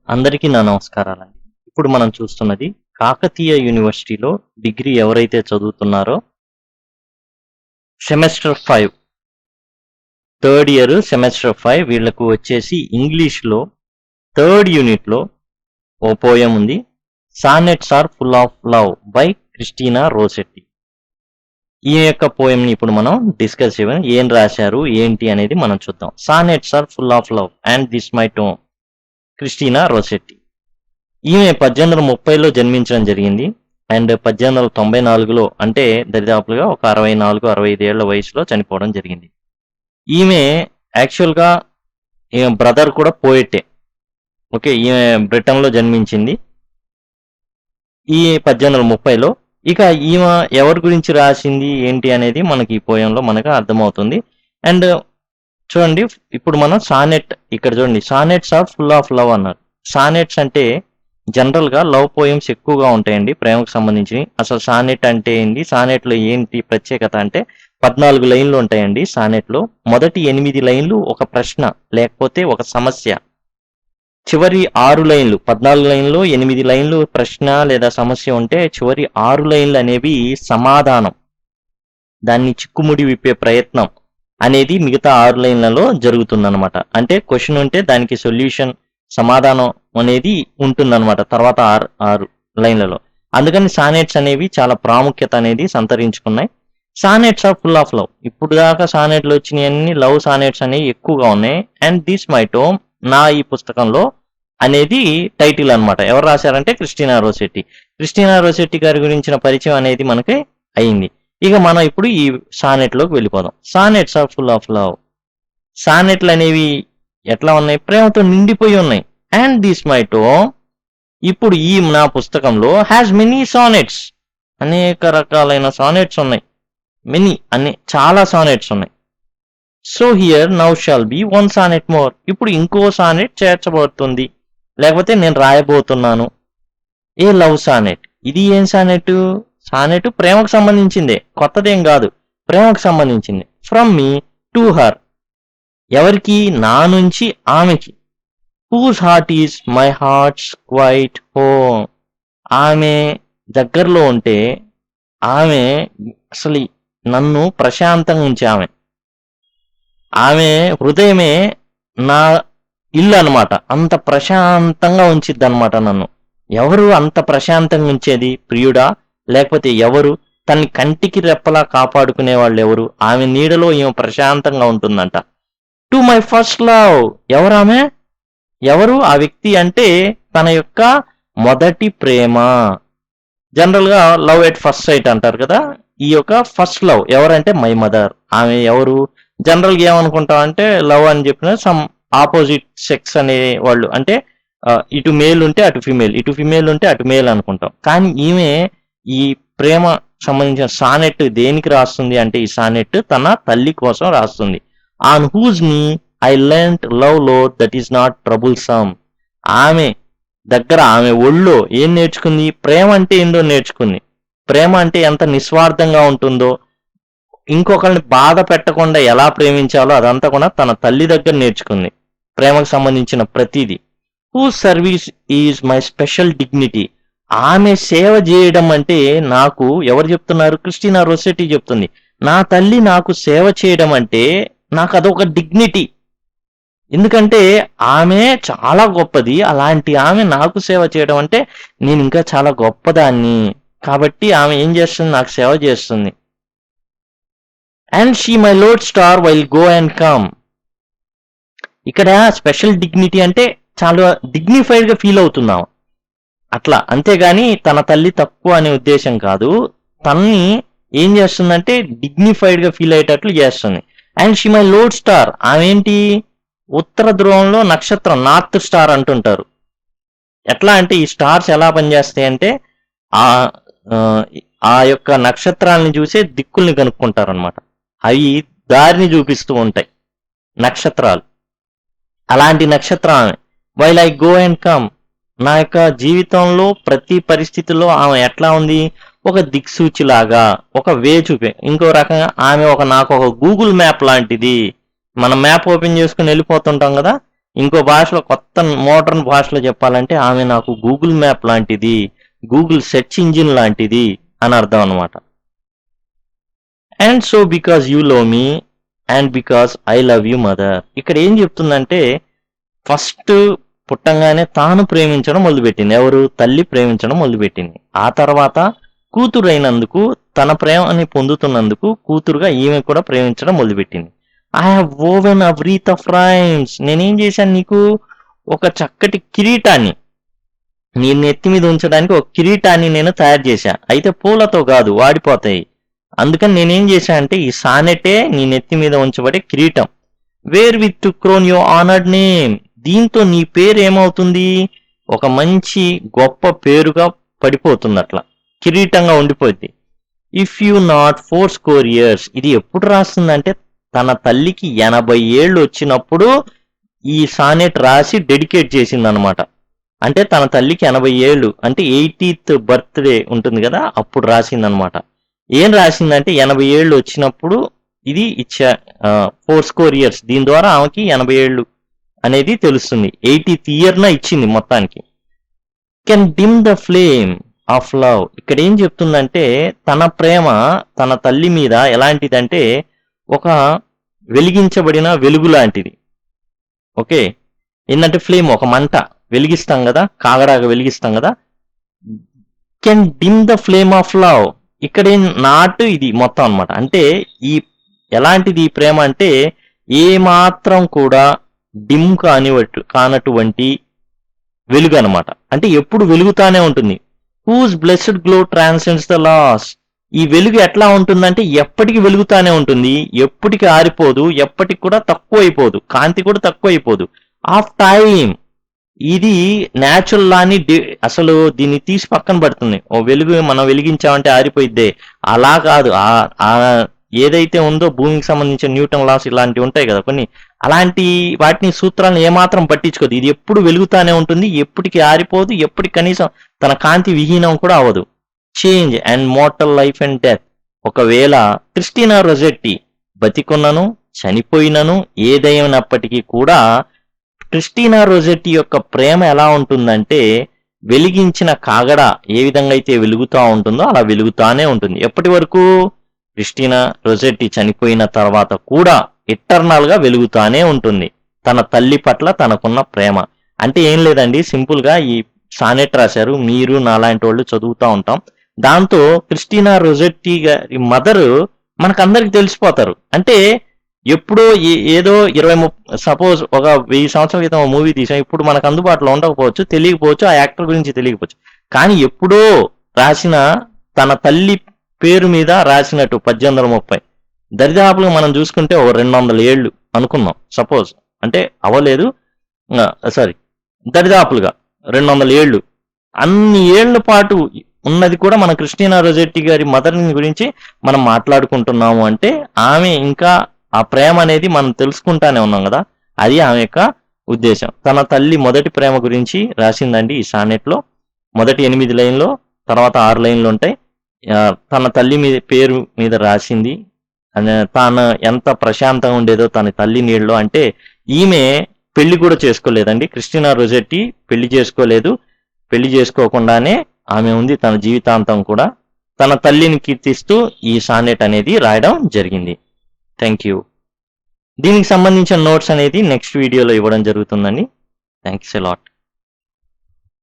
అందరికీ నా నమస్కారాలండి. ఇప్పుడు మనం చూస్తున్నది కాకతీయ యూనివర్సిటీలో డిగ్రీ ఎవరైతే చదువుతున్నారో సెమెస్టర్ 5 థర్డ్ ఇయర్ సెమెస్టర్ 5 వీళ్ళకు వచ్చేసి ఇంగ్లీష్‌లో థర్డ్ యూనిట్‌లో ఓ పోయెమ్ ఉంది. 'Sonnets are full of love' by Christina Rossetti. ఈ యొక్క పోయెమ్‌ని ఇప్పుడు మనం డిస్కస్ చేద్దాం. ఏం రాశారు, ఏంటి అనేది మనం చూద్దాం. 'Sonnets are full of love and this my tome' Christina Rossetti. ఈమె 1830లో జన్మించడం జరిగింది. అండ్ 1894లో అంటే దరిదాపులుగా ఒక 64-65 ఏళ్ల వయసులో చనిపోవడం జరిగింది. ఈమె యాక్చువల్‌గా ఈమె బ్రదర్ కూడా పోయెట్టే. ఓకే. ఈమె బ్రిటన్‌లో జన్మించింది. ఈ 1830లో. ఇక ఈమె ఎవరి గురించి రాసింది ఏంటి అనేది మనకి ఈ పోయెంలో మనకు అర్థమవుతుంది. అండ్ చూడండి, ఇప్పుడు మనం సానెట్ ఇక్కడ చూడండి, సానెట్స్ ఆర్ ఫుల్ ఆఫ్ లవ్ అన్నారు. సానెట్స్ అంటే జనరల్‌గా లవ్ పోయెమ్స్ ఎక్కువగా ఉంటాయండి ప్రేమకు సంబంధించినవి. అసలు సానెట్ అంటే ఏంటి? సానెట్‌లో ఏంటి ప్రత్యేకత అంటే 14 లైన్‌లు ఉంటాయండి సానెట్‌లో. మొదటి 8 లైన్‌లు ఒక ప్రశ్న లేకపోతే ఒక సమస్య. చివరి 6 లైన్‌లు 14 లైన్‌లో 8 లైన్‌లు ప్రశ్న లేదా సమస్య ఉంటే చివరి 6 లైన్‌లు అనేవి సమాధానం. దాన్ని చిక్కుముడి విప్పే ప్రయత్నం అనేది మిగతా 6 లైన్‌లలో జరుగుతుందన్నమాట. అంటే క్వెషన్ ఉంటే దానికి సొల్యూషన్ సమాధానం అనేది ఉంటుందన్నమాట తర్వాత 6 లైన్‌లలో. అందుకని సానెట్స్ అనేవి చాలా ప్రాముఖ్యత అనేది సంతరించుకున్నాయి. సానెట్స్ ఆర్ ఫుల్ ఆఫ్ లవ్. ఇప్పుడు దాకా సానెట్లు వచ్చినవన్నీ లవ్ సానెట్స్ అనేవి ఎక్కువగా ఉన్నాయి. అండ్ దిస్ మై టోమ్, నా ఈ పుస్తకంలో అనేది టైటిల్ అన్నమాట. ఎవరు రాశారంటే క్రిస్టినా రోసెట్టి. క్రిస్టినా రోసెట్టి గారి గురించిన పరిచయం అనేది మనకి అయింది. ఇక మనం ఇప్పుడు ఈ సానెట్లోకి వెళ్ళిపోదాం. సానెట్స్ ఆర్ ఫుల్ ఆఫ్ లవ్. సానెట్లు అనేవి ఎట్లా ఉన్నాయి? ప్రేమతో నిండిపోయి ఉన్నాయి. అండ్ దిస్ మై టోమ్, ఇప్పుడు ఈ నా పుస్తకంలో హ్యాస్ మెనీ సానెట్స్. అనేక రకాలైన సానెట్స్ ఉన్నాయి. మెనీ అనే చాలా సానెట్స్ ఉన్నాయి. So here now shall be one sonnet more. ఇప్పుడు ఇంకో సానెట్ చేర్చబడుతుంది, లేకపోతే నేను రాయబోతున్నాను. ఏ లవ్ సానెట్. ఇది ఏం సానెట్? సానెట్ ప్రేమకు సంబంధించిందే, కొత్తదేం కాదు, ప్రేమకు సంబంధించింది. From me to her. ఎవరికి? నా నుంచి ఆమెకి. Whose heart is my heart's quiet home. ఆమె దగ్గరలో ఉంటే ఆమె అసలు నన్ను ప్రశాంతంగా ఉంచే ఆమె హృదయమే నా ఇల్లు అనమాట. అంత ప్రశాంతంగా ఉంచిద్ది అనమాట నన్ను. ఎవరు అంత ప్రశాంతంగా ఉంచేది? ప్రియుడా? లేకపోతే ఎవరు? తన కంటికి రెప్పలా కాపాడుకునే వాళ్ళు ఎవరు? ఆమె నీడలో ఈమె ప్రశాంతంగా ఉంటుందంట. To my first love. ఎవరామె? ఎవరు ఆ వ్యక్తి అంటే తన యొక్క మొదటి ప్రేమ. జనరల్ గా లవ్ ఎట్ ఫస్ట్ సైట్ అంటారు కదా. ఈ యొక్క ఫస్ట్ లవ్ ఎవరంటే మై మదర్. ఆమె ఎవరు? జనరల్ గా ఏమనుకుంటాం అంటే లవ్ అని చెప్పిన సమ్ ఆపోజిట్ సెక్స్ అనే వాళ్ళు, అంటే ఇటు మేల్ ఉంటే అటు ఫిమేల్, ఇటు ఫిమేల్ ఉంటే అటు మేల్ అనుకుంటాం. కానీ ఈమె ఈ ప్రేమ సంబంధించిన సానెట్ దేనికి రాస్తుంది అంటే ఈ సానెట్ తన తల్లి కోసం రాస్తుంది. ఆన్ హూజ్ నీ ఐ లెర్న్డ్ లవ్ లో that is not trouble some. ఆమె దగ్గర ఆమె ఒళ్ళో ఏం నేర్చుకుంది? ప్రేమ అంటే ఏందో నేర్చుకుంది. ప్రేమ అంటే ఎంత నిస్వార్థంగా ఉంటుందో, ఇంకొకరిని బాధ పెట్టకుండా ఎలా ప్రేమించాలో అదంతా కూడా తన తల్లి దగ్గర నేర్చుకుంది. ప్రేమకు సంబంధించిన ప్రతిదీ. Who service is my special dignity. ఆమె సేవ చేయడం అంటే నాకు ఎవరు చెప్తున్నారు? క్రిస్టినా రోసెట్టి చెప్తుంది. నా తల్లి నాకు సేవ చేయడం అంటే నాకు అదొక డిగ్నిటీ. ఎందుకంటే ఆమె చాలా గొప్పది. అలాంటి ఆమె నాకు సేవ చేయడం అంటే నేను ఇంకా చాలా గొప్పదాన్ని. కాబట్టి ఆమె ఏం చేస్తుంది? నాకు సేవ చేస్తుంది. And she my load star while go and come. ఇక్కడ స్పెషల్ డిగ్నిటీ అంటే చాలా డిగ్నిఫైడ్ గా ఫీల్ అవుతున్నాం అట్లా. అంతేగాని తన తల్లి తక్కువ అనే ఉద్దేశం కాదు. తన్ని ఏం చేస్తుందంటే డిగ్నిఫైడ్ గా ఫీల్ అయ్యేటట్లు చేస్తుంది. And she my load star. ఆమె ఏంటి? ఉత్తర ధ్రువంలో నక్షత్రం, నార్త్ స్టార్ అంటుంటారు. ఎట్లా అంటే ఈ స్టార్స్ ఎలా పనిచేస్తాయి అంటే ఆ ఆ యొక్క నక్షత్రాలను చూసే దిక్కుల్ని కనుక్కుంటారు అనమాట. అవి దారిని చూపిస్తూ ఉంటాయి నక్షత్రాలు. అలాంటి నక్షత్రం ఆమె. While I go and come. నా యొక్క జీవితంలో ప్రతి పరిస్థితుల్లో ఆమె ఎట్లా ఉంది? ఒక దిక్సూచి లాగా, ఒక వే చూపే. ఇంకో రకంగా ఆమె నాకు ఒక గూగుల్ మ్యాప్ లాంటిది. మనం మ్యాప్ ఓపెన్ చేసుకుని వెళ్ళిపోతుంటాం కదా. ఇంకో భాషలో కొత్త మోడర్న్ భాషలో చెప్పాలంటే ఆమె నాకు గూగుల్ మ్యాప్ లాంటిది, గూగుల్ సెర్చ్ ఇంజిన్ లాంటిది అని అర్థం అనమాట. And so because you love me and because I love you mother. ఇక్కడ ఏం చెప్తుందంటే ఫస్ట్ పుట్టంగానే తాను ప్రేమించడం మొదలుపెట్టింది. ఎవరు? తల్లి ప్రేమించడం మొదలుపెట్టింది. ఆ తర్వాత కూతురైనందుకు, తన ప్రేమని పొందుతున్నందుకు కూతురుగా ఈమె కూడా ప్రేమించడం మొదలుపెట్టింది. I have woven a wreath of rhymes. నేనేం చేశాను? నీకు ఒక చక్కటి కిరీటాన్ని, నీ నెత్తి మీద ఉంచడానికి ఒక కిరీటాన్ని నేను తయారు చేశా. అయితే పూలతో కాదు, వాడిపోతాయి. అందుకని నేనేం చేశా అంటే ఈ సానెటే నీ నెత్తి మీద ఉంచబడే కిరీటం. Wear with to crown your honoured name. దీంతో నీ పేరు ఏమవుతుంది? ఒక మంచి గొప్ప పేరుగా పడిపోతుంది, అట్లా కిరీటంగా ఉండిపోద్ది. If you not 4 years. ఇది ఎప్పుడు రాస్తుందంటే తన తల్లికి 80 ఏళ్ళు వచ్చినప్పుడు ఈ సానెట్ రాసి డెడికేట్ చేసింది అనమాట. అంటే తన తల్లికి 80 ఏళ్ళు అంటే 80th బర్త్డే ఉంటుంది కదా, అప్పుడు రాసిందనమాట. ఏం రాసిందంటే 80 ఏళ్ళు వచ్చినప్పుడు ఇది ఇచ్చా 4 years. దీని ద్వారా ఆమెకి 80 ఏళ్ళు అనేది తెలుస్తుంది. 80th year ఇచ్చింది మొత్తానికి. Can dim the flame of love. ఇక్కడ ఏం చెప్తుందంటే తన ప్రేమ తన తల్లి మీద ఎలాంటిదంటే ఒక వెలిగించబడిన వెలుగు లాంటిది. ఓకే, ఏంటంటే ఫ్లేమ్, ఒక మంట వెలిగిస్తాం కదా, కాగడాగా వెలిగిస్తాం కదా. Can dim the flame of love. ఇక్కడ నాటు ఇది మొత్తం అనమాట. అంటే ఈ ఎలాంటిది ఈ ప్రేమ అంటే ఏ మాత్రం కూడా డిమ్ కానటువంటి వెలుగు అనమాట. అంటే ఎప్పుడు వెలుగుతానే ఉంటుంది. Whose blessed glow transcends the laws. ఈ వెలుగు ఎట్లా ఉంటుందంటే ఎప్పటికి వెలుగుతానే ఉంటుంది, ఎప్పటికి ఆరిపోదు, ఎప్పటికి కూడా తక్కువ అయిపోదు, కాంతి కూడా తక్కువ అయిపోదు. Of time. ఇది న్యాచురల్ లాని అసలు దీన్ని తీసి పక్కన పడుతుంది. ఓ వెలుగు మనం వెలిగించామంటే ఆరిపోయిద్దే, అలా కాదు. ఏదైతే ఉందో భూమికి సంబంధించిన న్యూటన్ లాస్ ఇలాంటివి ఉంటాయి కదా కొన్ని, అలాంటి వాటిని సూత్రాలను ఏమాత్రం పట్టించుకోదు. ఇది ఎప్పుడు వెలుగుతానే ఉంటుంది, ఎప్పటికి ఆరిపోదు, ఎప్పటికి కనీసం తన కాంతి విహీనం కూడా అవ్వదు. Change and mortal life and death. ఒకవేళ క్రిస్టినా రొజెట్టి బతికున్నను చనిపోయినను ఏదైనప్పటికీ కూడా క్రిస్టినా రొజెట్టి యొక్క ప్రేమ ఎలా ఉంటుందంటే వెలిగించిన కాగడ ఏ విధంగా అయితే వెలుగుతూ ఉంటుందో అలా వెలుగుతానే ఉంటుంది. ఎప్పటి వరకు? క్రిస్టినా రొజెట్టి చనిపోయిన తర్వాత కూడా ఎటర్నల్ గా వెలుగుతానే ఉంటుంది తన తల్లి పట్ల తనకున్న ప్రేమ. అంటే ఏం లేదండి, సింపుల్ గా ఈ సానెట్ రాశారు, మీరు నాలాంటి వాళ్ళు చదువుతూ ఉంటాం. దాంతో క్రిస్టినా రొజెట్టి గారి మదర్ మనకందరికి తెలిసిపోతారు. అంటే ఎప్పుడో ఏదో 20-30 సపోజ్ ఒక 1000 సంవత్సరాల క్రితం మూవీ తీసాం, ఇప్పుడు మనకు అందుబాటులో ఉండకపోవచ్చు, తెలియకపోవచ్చు, ఆ యాక్టర్ గురించి తెలియకపోవచ్చు. కానీ ఎప్పుడో రాసిన తన తల్లి పేరు మీద రాసినట్టు 1830 దరిదాపులుగా మనం చూసుకుంటే ఓ 200 ఏళ్ళు అనుకున్నాం సపోజ్, అంటే అవ్వలేదు, సారీ దరిదాపులుగా 200 ఏళ్ళు. అన్ని ఏళ్ల పాటు ఉన్నది కూడా మన క్రిస్టినా రొజెట్టి గారి మదర్ని గురించి మనం మాట్లాడుకుంటున్నాము అంటే ఆమె ఇంకా ఆ ప్రేమ అనేది మనం తెలుసుకుంటానే ఉన్నాం కదా, అది ఆమె యొక్క ఉద్దేశం. తన తల్లి మొదటి ప్రేమ గురించి రాసిందండి ఈ సానెట్లో. మొదటి 8 లైన్లో, తర్వాత 6 లైన్లు ఉంటాయి. తన తల్లి మీద పేరు మీద రాసింది. తాను ఎంత ప్రశాంతంగా ఉండేదో తన తల్లి నీళ్ళలో. అంటే ఈమె పెళ్లి కూడా చేసుకోలేదండి, క్రిస్టినా రొజెట్టి పెళ్లి చేసుకోలేదు. పెళ్లి చేసుకోకుండానే ఆమె ఉంది తన జీవితాంతం కూడా. తన తల్లిని కీర్తిస్తూ ఈ సానెట్ అనేది రాయడం జరిగింది. Thank you. దీనికి సంబంధించిన నోట్స్ అనేది నెక్స్ట్ వీడియోలో ఇవ్వడం జరుగుతుందండి. Thanks a lot.